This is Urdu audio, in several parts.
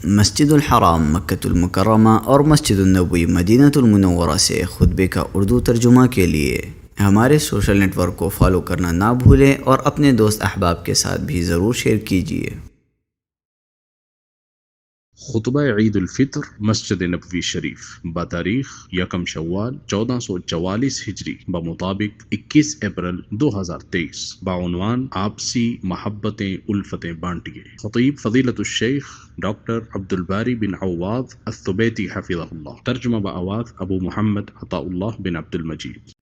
مسجد الحرام مکۃ المکرمہ اور مسجد النبوی مدینہ المنورہ سے خطبے کا اردو ترجمہ کے لیے ہمارے سوشل نیٹ ورک کو فالو کرنا نہ بھولیں اور اپنے دوست احباب کے ساتھ بھی ضرور شیئر کیجیے۔ خطبہ عید الفطر مسجد نبوی شریف بتاریخ 1 شوال 1444 ہجری بمطابق 21 اپریل 2023 بعنوان آپسی محبتیں الفتیں بانٹیے۔ خطیب فضیلت الشیخ ڈاکٹر عبدالباری بن عواد الثبیتی حفظہ اللہ۔ ترجمہ بآواز ابو محمد عطاء اللہ بن عبد المجید۔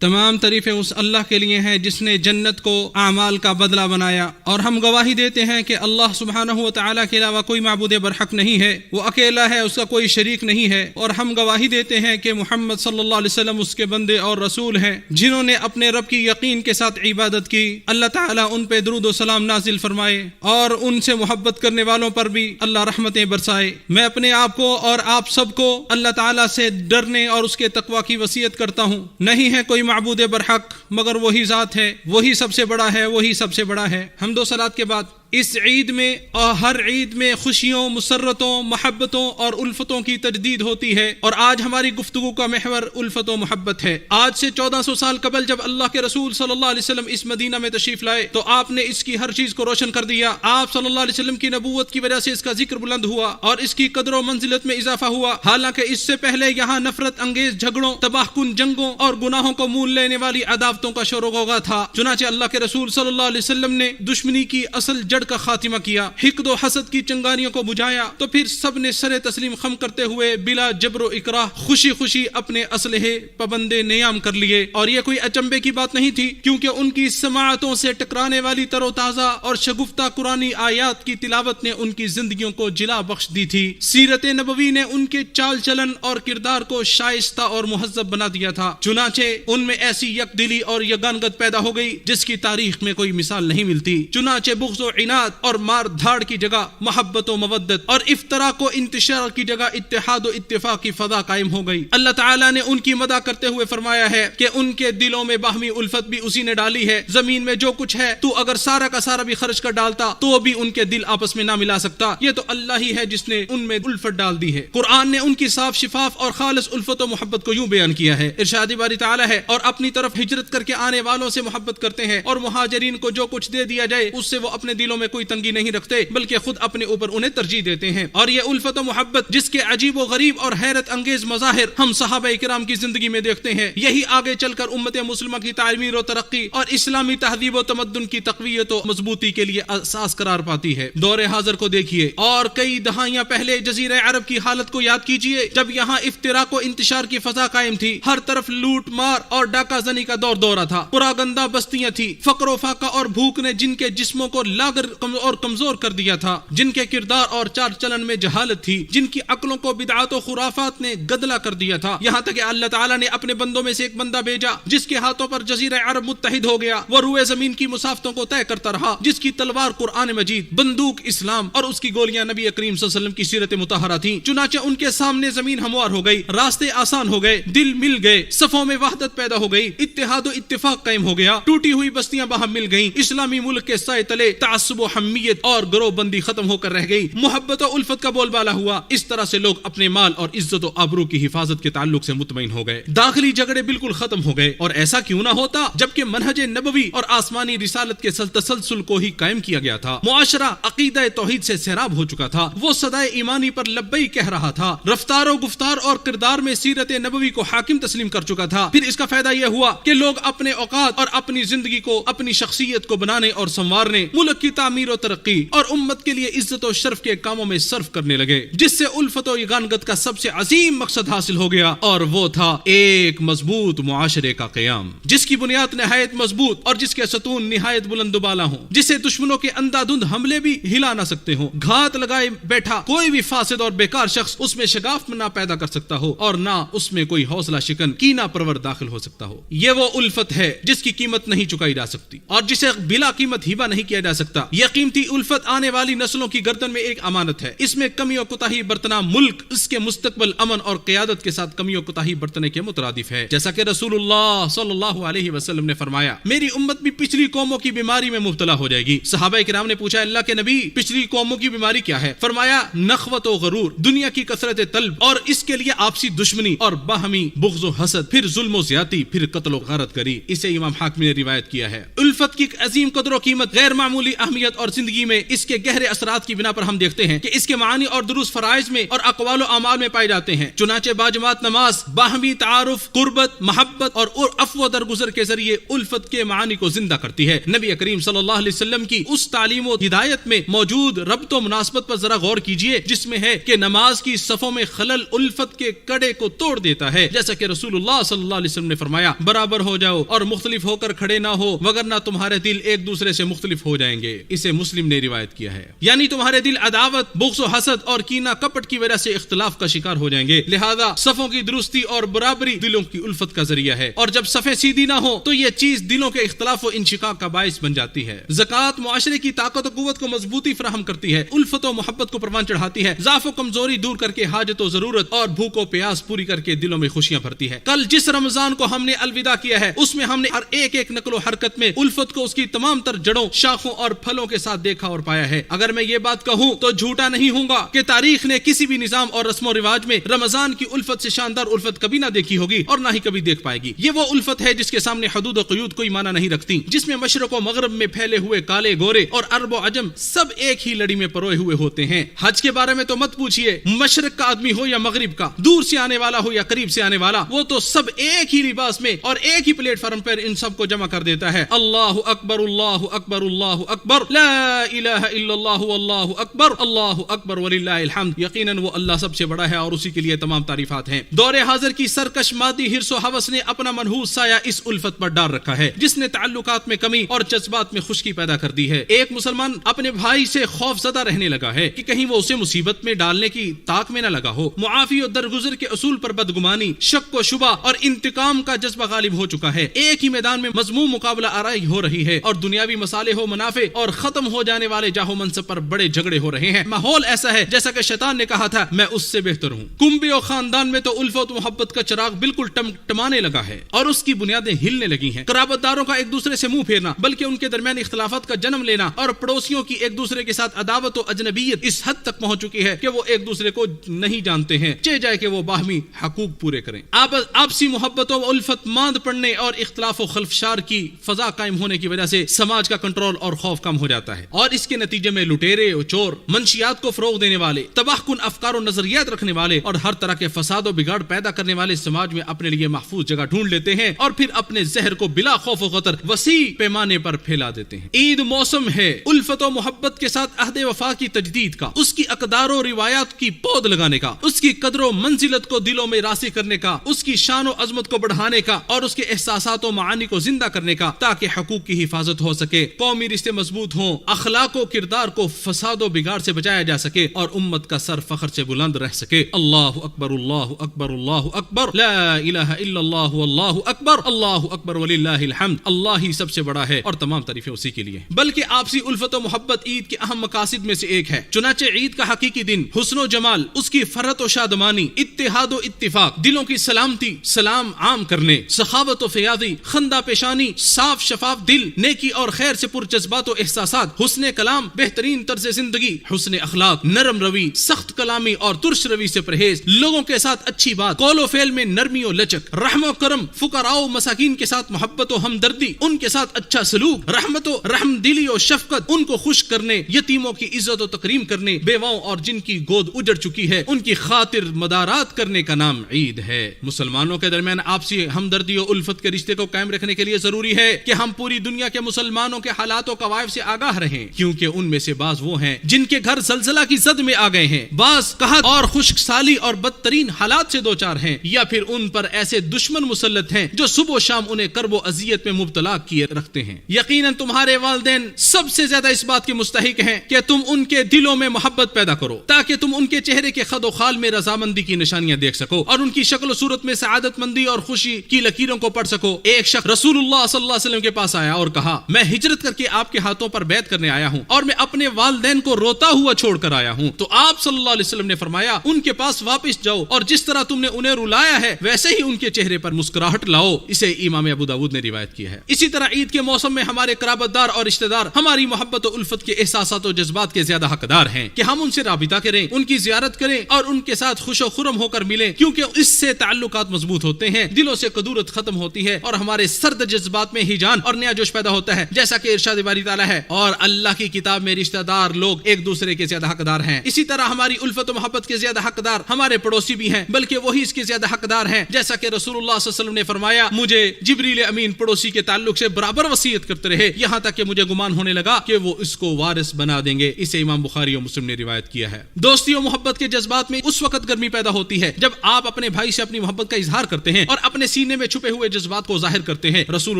تمام تعریفیں اس اللہ کے لیے ہیں جس نے جنت کو اعمال کا بدلہ بنایا، اور ہم گواہی دیتے ہیں کہ اللہ سبحانہ و تعالیٰ کے علاوہ کوئی معبود برحق نہیں ہے، وہ اکیلا ہے، اس کا کوئی شریک نہیں ہے، اور ہم گواہی دیتے ہیں کہ محمد صلی اللہ علیہ وسلم اس کے بندے اور رسول ہیں جنہوں نے اپنے رب کی یقین کے ساتھ عبادت کی۔ اللہ تعالیٰ ان پہ درود و سلام نازل فرمائے اور ان سے محبت کرنے والوں پر بھی اللہ رحمتیں برسائے۔ میں اپنے آپ کو اور آپ سب کو اللہ تعالیٰ سے ڈرنے اور اس کے تقوی کی وصیت کرتا ہوں۔ نہیں ہے کوئی معبود برحق مگر وہی ذات ہے، وہی سب سے بڑا ہے، وہی سب سے بڑا ہے۔ حمد و صلوات کے بعد اس عید میں اور ہر عید میں خوشیوں، مسرتوں، محبتوں اور الفتوں کی تجدید ہوتی ہے، اور آج ہماری گفتگو کا محور الفت و محبت ہے۔ آج سے 1400 سال قبل جب اللہ کے رسول صلی اللہ علیہ وسلم اس مدینہ میں تشریف لائے تو آپ نے اس کی ہر چیز کو روشن کر دیا۔ آپ صلی اللہ علیہ وسلم کی نبوت کی وجہ سے اس کا ذکر بلند ہوا اور اس کی قدر و منزلت میں اضافہ ہوا، حالانکہ اس سے پہلے یہاں نفرت انگیز جھگڑوں، تباہ کن جنگوں اور گناہوں کو مول لینے والی عداوتوں کا شور و غوغا تھا۔ چنانچہ اللہ کے رسول صلی اللہ علیہ وسلم نے دشمنی کی اصل جڑ کا خاتمہ کیا، حقد و حسد کی چنگاریوں کو بجھایا، تو پھر سب نے سر تسلیم خم کرتے ہوئے بلا جبر و اکراہ خوشی خوشی اپنے اسلحے پابندے نیام کر لیے۔ اور یہ کوئی اچنبے کی بات نہیں تھی، کیونکہ ان کی سماعتوں سے ٹکرانے والی تر و تازہ اور شگفتہ قرآنی آیات کی تلاوت نے ان کی زندگیوں کو جلا بخش دی تھی۔ سیرت نبوی نے ان کے چال چلن اور کردار کو شائستہ اور مہذب بنا دیا تھا، چنانچہ ان میں ایسی یک دلی اور یگانگت پیدا ہو گئی جس کی تاریخ میں کوئی مثال نہیں ملتی۔ چنانچہ بغض و عناد اور مار دھاڑ کی جگہ محبت و مودت اور افتراق و انتشار کی جگہ اتحاد و اتفاق کی فضا قائم ہو گئی۔ اللہ تعالیٰ نے ان کی مدح کرتے ہوئے فرمایا ہے کہ ان کے دلوں میں باہمی الفت بھی اسی نے ڈالی ہے۔ زمین میں جو کچھ ہے تو اگر سارا کا سارا بھی خرچ کر ڈالتا تو بھی ان کے دل آپس میں نہ ملا سکتا۔ یہ تو اللہ ہی ہے جس نے ان میں الفت ڈال دی ہے۔ قرآن نے ان کی صاف شفاف اور خالص الفت و محبت کو یوں بیان کیا ہے، ارشاد باری تعالیٰ ہے، اور اپنی طرف ہجرت کر کے آنے والوں سے محبت کرتے ہیں، اور مہاجرین کو جو کچھ دے دیا جائے اس سے وہ اپنے دلوں میں کوئی تنگی نہیں رکھتے بلکہ خود اپنے اوپر انہیں ترجیح دیتے ہیں۔ اور یہ الفت و محبت جس کے عجیب و غریب اور حیرت انگیز مظاہر ہم صحابہ کرام کی زندگی میں دیکھتے ہیں، یہی آگے چل کر امت مسلمہ کی تعمیر و ترقی اور اسلامی تہذیب و تمدن کی تقویت و مضبوطی کے لیے اساس قرار پاتی ہے۔ دور حاضر کو دیکھیے اور کئی دہائیاں پہلے جزیرہ عرب کی حالت کو یاد کیجیے، جب یہاں افتراق و انتشار کی فضا قائم تھی، ہر طرف لوٹ مار اور ڈاکہ زنی کا دورہ تھا، پراگندہ بستیاں تھی، فقر و فاقہ اور بھوک نے جن کے جسموں کو لاغر اور کمزور کر دیا تھا، جن کے کردار اور چال چلن میں جہالت تھی، جن کی عقلوں کو بدعات و خرافات نے گدلا کر دیا تھا، یہاں تک کہ اللہ تعالیٰ نے اپنے بندوں میں سے ایک بندہ بھیجا جس کے ہاتھوں پر جزیرہ عرب متحد ہو گیا، وہ روئے زمین کی مسافتوں کو طے کرتا رہا، جس کی تلوار قرآن مجید، بندوق اسلام اور اس کی گولیاں نبی کریم صلی اللہ علیہ وسلم کی سیرت مطہرہ تھیں۔ چنانچہ ان کے سامنے زمین ہموار ہو گئی، راستے آسان ہو گئے، دل مل گئے، صفوں میں وحدت پیدا ہو گئی، اتحاد و اتفاق قائم ہو گیا، ٹوٹی ہوئی بستیاں باہم مل گئیں، اسلامی ملک کے سائے تلے تعصب و حمیت اور گروہ بندی ختم ہو کر رہ گئی، محبت و الفت کا بول بالا ہوا۔ اس طرح سے لوگ اپنے مال اور عزت و آبرو کی حفاظت کے تعلق سے مطمئن ہو گئے، داخلی جھگڑے بالکل ختم ہو گئے، اور ایسا کیوں نہ ہوتا جبکہ منہج نبوی اور آسمانی رسالت کے تسلسل کو ہی قائم کیا گیا تھا۔ معاشرہ عقیدہ توحید سے سیراب ہو چکا تھا، وہ صدائے ایمانی پر لبئی کہہ رہا تھا، رفتار و گفتار اور کردار میں سیرت نبوی کو حاکم تسلیم کر چکا تھا۔ پھر اس کا فائدہ یہ ہوا کہ لوگ اپنے اوقات اور اپنی زندگی کو اپنی شخصیت کو بنانے اور سنوارنے، ملک کی تعمیر و ترقی اور امت کے لیے عزت و شرف کے کاموں میں صرف کرنے لگے، جس سے الفت و یگانگت کا سب سے عظیم مقصد حاصل ہو گیا، اور وہ تھا ایک مضبوط معاشرے کا قیام، جس کی بنیاد نہایت مضبوط اور جس کے ستون نہایت بلند و بالا ہوں، جسے دشمنوں کے اندھا دھند حملے بھی ہلا نہ سکتے ہوں، گھات لگائے بیٹھا کوئی بھی فاسد اور بیکار شخص اس میں شگاف نہ پیدا کر سکتا ہو، اور نہ اس میں کوئی حوصلہ شکن کینہ پرور داخل ہو سکتا ہو۔ یہ وہ الفت ہے جس کی قیمت نہیں چکائی جا سکتی اور جسے بلا قیمت ہبہ نہیں کیا جا سکتا۔ یہ قیمتی الفت آنے والی نسلوں کی گردن میں ایک امانت ہے. اس میں کمی و کوتاہی برتنا ملک اس کے مستقبل امن اور قیادت کے ساتھ کمی و کوتاہی برتنے کے مترادف ہے. جیسا کہ رسول اللہ صلی اللہ علیہ وسلم نے فرمایا میری امت بھی پچھلی قوموں کی بیماری میں مبتلا ہو جائے گی. صحابہ کرام نے پوچھا اللہ کے نبی پچھلی قوموں کی بیماری کیا ہے؟ فرمایا نخوت و غرور, دنیا کی کثرت طلب اور اس کے لیے آپسی دشمنی اور باہمی بغض و حسد, پھر ظلم و زیادتی, پھر قتل و غارت گری. اسے امام حاکم نے روایت کیا ہے. الفت کی عظیم قدر و قیمت, غیر معمولی اہمیت اور زندگی میں اس کے گہرے اثرات کی بنا پر ہم دیکھتے ہیں کہ اس کے معانی اور دروس فرائض میں اور اقوال و اعمال میں پائے جاتے ہیں. چنانچہ باجماعت نماز باہمی تعارف, قربت, محبت اور عفو و درگزر کے ذریعے الفت کے معانی کو زندہ کرتی ہے. نبی کریم صلی اللہ علیہ وسلم کی اس تعلیم و ہدایت میں موجود ربط و مناسبت پر ذرا غور کیجئے جس میں ہے کہ نماز کی صفوں میں خلل الفت کے کڑے کو توڑ دیتا ہے. جیسا کہ رسول اللہ صلی اللہ علیہ وسلم نے فرمایا برابر ہو جاؤ اور مختلف ہو کر کھڑے نہ ہو وگرنہ تمہارے دل ایک دوسرے سے مختلف ہو جائیں گے. اسے مسلم نے روایت کیا ہے. یعنی تمہارے دل عداوت, بغض و حسد اور کینہ کپٹ کی وجہ سے اختلاف کا شکار ہو جائیں گے. لہذا صفوں کی درستی اور برابری دلوں کی الفت کا ذریعہ ہے, اور جب صفیں سیدھی نہ ہو تو یہ چیز دلوں کے اختلاف و انشقاق کا باعث بن جاتی ہے. زکوٰۃ معاشرے کی طاقت و قوت کو مضبوطی فراہم کرتی ہے, الفت و محبت کو پروان چڑھاتی ہے, ضعف و کمزوری دور کر کے حاجت و ضرورت اور بھوک و پیاس پوری کر کے دلوں میں خوشیاں بھرتی ہے. کل جس رمضان کو ہم نے الوداع کیا ہے اس میں ہم نے ہر ایک نقل و حرکت میں الفت کو اس کی تمام تر جڑوں, شاخوں اور پھلوں کے ساتھ دیکھا اور پایا ہے. اگر میں یہ بات کہوں تو جھوٹا نہیں ہوں گا کہ تاریخ نے کسی بھی نظام اور رسم و رواج میں رمضان کی الفت سے شاندار الفت کبھی نہ دیکھی ہوگی اور نہ ہی کبھی دیکھ پائے گی. یہ وہ الفت ہے جس کے سامنے حدود و قیود کوئی معنی نہیں رکھتی, جس میں مشرق و مغرب میں پھیلے ہوئے کالے گورے اور عرب و عجم سب ایک ہی لڑی میں پروئے ہوئے ہوتے ہیں. حج کے بارے میں تو مت پوچھیے, مشرق کا آدمی ہو یا مغرب کا, دور سے آنے والا ہو یا قریب سے آنے والا, وہ تو سب ایک ہی لباس میں اور ایک ہی پلیٹ فارم پر ان سب کو جمع کر دیتا ہے. اللہ اکبر اللہ اکبر اللہ اکبر لا الہ الا اللہ واللہ اکبر اللہ اکبر وللہ الحمد. یقیناً وہ اللہ سب سے بڑا ہے اور اسی کے لیے تمام تعریفات ہیں. دور حاضر کی سرکش مادی حرص و ہوس نے اپنا منحوس سایہ اس الفت پر ڈال رکھا ہے جس نے تعلقات میں کمی اور جذبات میں خشکی پیدا کر دی ہے. ایک مسلمان اپنے بھائی سے خوف زدہ رہنے لگا ہے کہ کہیں وہ اسے مصیبت میں ڈالنے کی طاق میں نہ لگا ہو. معافی اور درگزر کے اصول پر بدگمانی, شک و شبہ اور انتقام کا جذبہ غالب ہو چکا ہے. ایک ہی میدان میں مذموم مقابلہ آرائی ہو رہی ہے اور دنیاوی مصالح و منافع اور ختم ہو جانے والے جاہ و منصب پر بڑے جھگڑے ہو رہے ہیں. ماحول ایسا ہے جیسا کہ شیطان نے کہا تھا میں اس سے بہتر ہوں. کنبے اور خاندان میں تو الفت و محبت کا چراغ بالکل ٹمٹمانے لگا ہے اور اس کی بنیادیں ہلنے لگی ہیں. قرابت داروں کا ایک دوسرے سے منہ پھیرنا, بلکہ ان کے درمیان اختلافات کا جنم لینا اور پڑوسیوں کی ایک دوسرے کے ساتھ عداوت و اجنبیت اس حد تک پہنچ چکی ہے کہ وہ ایک دوسرے کو نہیں جانتے ہیں, چاہے جائے کہ وہ باہمی حقوق پورے کریں. آپسی محبت و الفت ماند پڑنے اور اختلاف و خلفشار کی فضا قائم ہونے کی وجہ سے سماج کا کنٹرول اور خوف کم ہو جاتا ہے, اور اس کے نتیجے میں لٹیرے اور چور, منشیات کو فروغ دینے والے, تباہ کن افکار و نظریات رکھنے والے اور ہر طرح کے فساد و بگاڑ پیدا کرنے والے سماج میں اپنے لیے محفوظ جگہ ڈھونڈ لیتے ہیں اور پھر اپنے زہر کو بلا خوف و خطر وسیع پیمانے پر پھیلا دیتے ہیں. عید موسم ہے الفت و محبت کے ساتھ عہد وفا کی تجدید کا, اس کی اقدار و روایات کی پود لگانے کا, اس کی قدر و منزلت کو دلوں میں راسخ کرنے کا, اس کی شان و عظمت کو بڑھانے کا اور اس کے احساسات و معانی کو زندہ کرنے کا, تاکہ حقوق کی حفاظت ہو سکے, قومی رشتے مضبوط ہوں, اخلاق و کردار کو فساد و بگاڑ سے بچایا جا سکے اور امت کا سر فخر سے بلند رہ سکے. اللہ اکبر اللہ اکبر اللہ اکبر لا الہ الا اللہ واللہ اکبر اللہ اکبر وللہ الحمد. اللہ ہی سب سے بڑا ہے اور تمام تعریفیں اسی کے لیے. بلکہ آپسی الفت و محبت عید کے اہم مقاصد میں سے ایک ہے. چنانچہ عید کا حقیقی دن حسن و جمال, اس کی فرحت و شادمانی, اتحاد و اتفاق, دلوں کی سلامتی, سلام عام کرنے, سخاوت و فیاضی, خندہ پیشانی, صاف شفاف دل, نیکی اور خیر سے پر جذبات و احساسات, حسن کلام, بہترین طرز زندگی, حسن اخلاق, نرم روی, سخت کلامی اور ترش روی سے پرہیز, لوگوں کے ساتھ اچھی بات, قول و فعل میں نرمی و لچک, رحم و کرم, فقراء و مساکین کے ساتھ محبت و ہمدردی, ان کے ساتھ اچھا سلوک, رحمت و رحم دلی و شفقت, ان کو خوش کرنے, یتیموں کی عزت و تکریم کرنے, بیواؤں اور جن کی گود اجڑ چکی ہے ان کی خاطر مدارات کرنے کا نام عید ہے. مسلمانوں کے درمیان آپسی ہمدردی و الفت کے رشتے کو قائم رکھنے کے لیے ضروری ہے کہ ہم پوری دنیا کے مسلمانوں کے حالات و قوائف سے آگاہ رہیں, کیونکہ ان میں سے بعض وہ ہیں جن کے گھر زلزلہ کی زد میں آ گئے ہیں, بعض قحط اور خشک سالی اور بدترین حالات سے دوچار ہیں, یا پھر ان پر ایسے دشمن مسلط ہیں جو صبح و شام انہیں کرب و اذیت میں مبتلا کیے رکھتے ہیں. یقیناً تمہارے والدین سب سے زیادہ اس بات کے مستحق ہیں کہ تم ان کے دلوں میں محبت پیدا کرو تاکہ تم ان کے چہرے کے خد و خال میں رضامندی کی نشانیاں دیکھ سکو اور ان کی شکل و صورت میں سعادت مندی اور خوشی کی لکیروں کو پڑھ سکو. ایک شخص رسول اللہ صلی اللہ علیہ وسلم کے پاس آیا اور کہا میں ہجرت کر کے آپ کے ہاتھوں پر پر بیعت کرنے آیا ہوں اور میں اپنے والدین کو روتا ہوا چھوڑ کر آیا ہوں. تو آپ صلی اللہ علیہ وسلم نے فرمایا ان کے پاس واپس جاؤ اور جس طرح تم نے انہیں رلایا ہے ویسے ہی ان کے چہرے پر مسکراہٹ لاؤ. اسے امام ابو داؤد نے روایت کیا ہے. اسی طرح عید کے موسم میں ہمارے قرابت دار اور رشتہ دار ہماری محبت و الفت کے احساسات و جذبات کے زیادہ حقدار ہیں کہ ہم ان سے رابطہ کریں, ان کی زیارت کریں اور ان کے ساتھ خوش و خرم ہو کر ملیں, کیونکہ اس سے تعلقات مضبوط ہوتے ہیں, دلوں سے کدورت ختم ہوتی ہے اور ہمارے سرد جذبات میں ہیجان اور نیا جوش پیدا ہوتا ہے, جیسا کہ ارشاد باری تعالیٰ ہے اور اللہ کی کتاب میں رشتہ دار لوگ ایک دوسرے کے زیادہ حقدار ہیں. اسی طرح ہماری الفت و محبت کے زیادہ حقدار ہمارے پڑوسی بھی ہیں, بلکہ وہی اس کے زیادہ حقدار ہیں, جیسا کہ رسول اللہ صلی اللہ علیہ وسلم نے فرمایا مجھے جبریل امین پڑوسی کے تعلق سے برابر وصیت کرتے رہے یہاں تک کہ مجھے گمان ہونے لگا کہ وہ اس کو وارث بنا دیں گے. اسے امام بخاری اور مسلم نے روایت کیا ہے. دوستی و محبت کے جذبات میں اس وقت گرمی پیدا ہوتی ہے جب آپ اپنے بھائی سے اپنی محبت کا اظہار کرتے ہیں اور اپنے سینے میں چھپے ہوئے جذبات کو ظاہر کرتے ہیں. رسول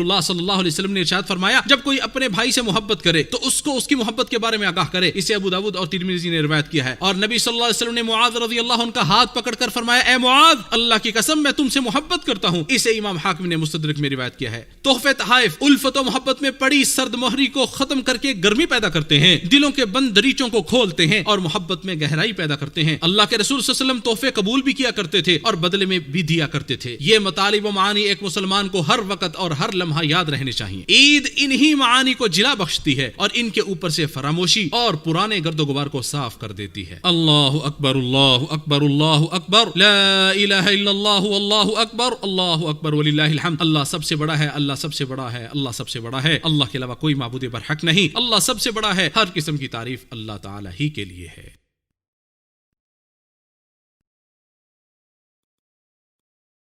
اللہ صلی اللہ علیہ وسلم نے ارشاد فرمایا جب کوئی اپنے بھائی سے محبت کرے تو اس کو اس کی محبت کے بارے میں آگاہ کرے. اسے ابو داؤد اور ترمذی نے روایت کیا ہے. اور نبی صلی اللہ علیہ وسلم نے معاذ رضی اللہ عنہ کا ہاتھ پکڑ کر فرمایا اے معاذ اللہ کی قسم میں تم سے محبت کرتا ہوں. اسے امام حاکم نے مستدرک میں روایت کیا ہے. تحفے تحائف الفت و محبت میں پڑی سرد مہری کو ختم کر کے گرمی پیدا کرتے ہیں, دلوں کے بند دریچوں کو کھولتے ہیں اور محبت میں گہرائی پیدا کرتے ہیں. اللہ کے رسول صلی اللہ علیہ وسلم تحفے قبول بھی کیا کرتے تھے اور بدلے میں بھی دیا کرتے تھے. یہ مطالب و معانی ایک مسلمان کو ہر وقت اور ہر لمحہ یاد رہنے چاہیے. عید انہی معانی کو جلا بخشتی ہے اور ان کے اوپر سے فراموشی اور پرانے گرد و غبار کو صاف کر دیتی ہے. اللہ اکبر اللہ اکبر اللہ اکبر لا الہ الا اللہ واللہ اکبر اللہ اکبر وللہ الحمد. اللہ سب سے بڑا ہے, اللہ سب سے بڑا ہے, اللہ سب سے بڑا ہے, اللہ کے علاوہ کوئی معبود برحق نہیں, اللہ سب سے بڑا ہے. ہر قسم کی تعریف اللہ تعالی ہی کے لیے ہے.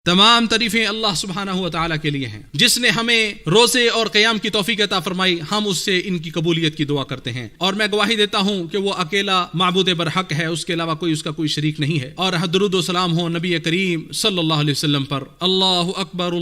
تمام تعریفیں اللہ سبحانہ و تعالیٰ کے لیے ہیں جس نے ہمیں روزے اور قیام کی توفیق عطا فرمائی. ہم اس سے ان کی قبولیت کی دعا کرتے ہیں اور میں گواہی دیتا ہوں کہ وہ اکیلا معبود برحق ہے, اس کے علاوہ کوئی اس کا کوئی شریک نہیں ہے. اور درود و سلام ہو نبی کریم صلی اللہ علیہ وسلم پر. اللہ اکبر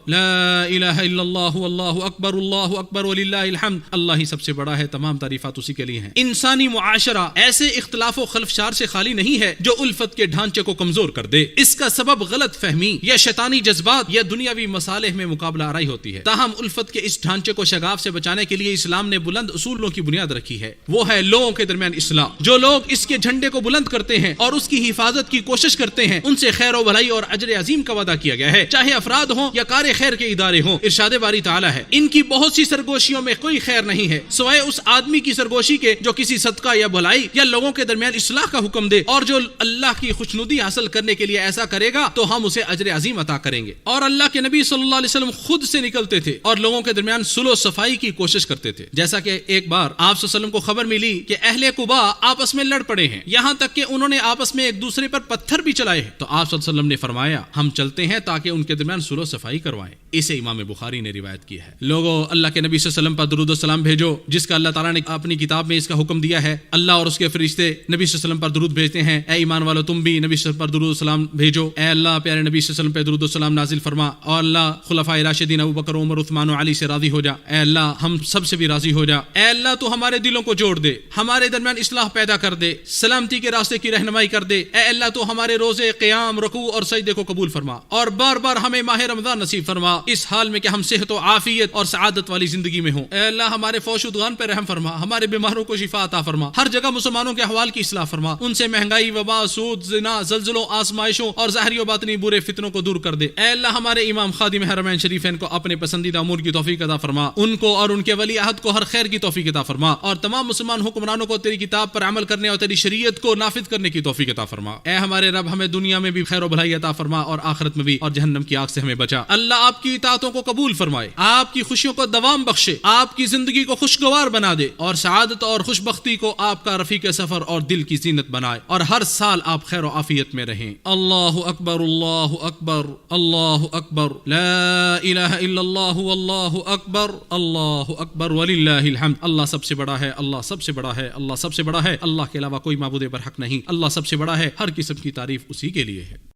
لا الہ الا اللہ واللہ اکبر وللہ الحمد. اللہ ہی سب سے بڑا ہے, تمام تعریفات اسی کے لیے ہیں. انسانی معاشرہ ایسے اختلاف و خلفشار سے خالی نہیں ہے جو الفت کے ڈھانچے کو کمزور کر دے. اس کا سبب غلط فہمی یا شیطانی جذبات یا دنیاوی مصالح میں مقابلہ آرائی ہوتی ہے. تاہم الفت کے اس ڈھانچے کو شگاف سے بچانے کے لیے اسلام نے بلند اصولوں کی بنیاد رکھی ہے. وہ ہے لوگوں کے درمیان اصلاح. جو لوگ اس کے جھنڈے کو بلند کرتے ہیں اور اس کی حفاظت کی کوشش کرتے ہیں ان سے خیر و بھلائی اور اجر عظیم کا وعدہ کیا گیا ہے, چاہے افراد ہوں یا کار خیر کے ادارے ہوں. ارشاد باری تعالیٰ ہے ان کی بہت سی سرگوشیوں میں کوئی خیر نہیں ہے سوائے اس آدمی کی سرگوشی کے جو کسی صدقہ یا بھلائی یا لوگوں کے درمیان اصلاح کا حکم دے, اور جو اللہ کی خوشنودی حاصل کرنے کے لیے ایسا کرے گا تو ہم اسے اجر عظیم عطا کریں گے. اور اللہ کے نبی صلی اللہ علیہ وسلم خود سے نکلتے تھے اور لوگوں کے درمیان صلح و صفائی کی کوشش کرتے تھے. جیسا کہ ایک بار آپ صلی اللہ علیہ وسلم کو خبر ملی کہ اہل قباء آپس میں لڑ پڑے ہیں, یہاں تک کہ انہوں نے آپس میں ایک دوسرے پر پتھر بھی چلائے ہیں. تو آپ صلی اللہ علیہ وسلم نے فرمایا ہم چلتے ہیں تاکہ ان کے درمیان صلح و صفائی کروائیں. اسے امام بخاری نے روایت کیا ہے. لوگوں اللہ کے نبی صلی اللہ علیہ وسلم پر درود و سلام بھیجو جس کا اللہ تعالیٰ نے اپنی کتاب میں اس کا حکم دیا ہے. اللہ اور اس کے فرشتے نبی صلی اللہ علیہ وسلم پر درود بھیجتے ہیں. اے ایمان والو تم بھی نبی صلی اللہ علیہ وسلم پر درود و سلام بھیجو. اے اللہ پیارے نبی صلی اللہ علیہ وسلم پہ درود و سلام نازل فرما, اور اللہ خلفائے راشدین ابو بکر عمر عثمان و علی سے راضی ہو جا. اے اللہ ہم سب سے بھی راضی ہو جا. اے اللہ تو ہمارے دلوں کو جوڑ دے, ہمارے درمیان اصلاح پیدا کر دے, سلامتی کے راستے کی رہنمائی کر دے. اے اللہ تو ہمارے روزے قیام رکوع اور سجدے کو قبول فرما اور بار بار ہمیں ماہ رمضان نصیب فرما اس حال میں کہ ہم صحت و عافیت اور سعادت والی زندگی میں ہوں. اے اللہ ہمارے فوش ودغان پہ رحم فرما, ہمارے بیماروں کو شفا عطا فرما, ہر جگہ مسلمانوں کے احوال کی اصلاح فرما, ان سے مہنگائی وبا سود زنا زلزلوں آزمائشوں اور ظاہری و باطنی برے فتنوں کو دور کر دے. اے اللہ ہمارے امام خادم حرمین شریفین کو اپنے پسندیدہ امور کی توفیق عطا فرما, ان کو اور ان کے ولی عہد کو ہر خیر کی توفیق عطا فرما, اور تمام مسلمان حکمرانوں کو تیری کتاب پر عمل کرنے اور تیری شریعت کو نافذ کرنے کی توفیق عطا فرما. اے ہمارے رب ہمیں دنیا میں بھی خیر و بھلائی عطا فرما اور آخرت میں بھی, اور جہنم کی آگ سے ہمیں بچا. اللہ آپ کی اطاعتوں کو قبول فرمائے, آپ کی خوشیوں کو دوام بخشے, آپ کی زندگی کو خوشگوار بنا دے, اور سعادت اور خوش بختی کو آپ کا رفیق سفر اور دل کی زینت بنائے, اور ہر سال آپ خیر و عافیت میں رہیں. اللہ اکبر اللہ اکبر اللہ اکبر لا الہ الا اللہ واللہ اکبر وللہ الحمد. اللہ سب سے بڑا ہے, اللہ سب سے بڑا ہے, اللہ سب سے بڑا ہے, اللہ کے علاوہ کوئی معبود برحق نہیں, اللہ سب سے بڑا ہے, ہر قسم کی تعریف اسی کے لیے ہے.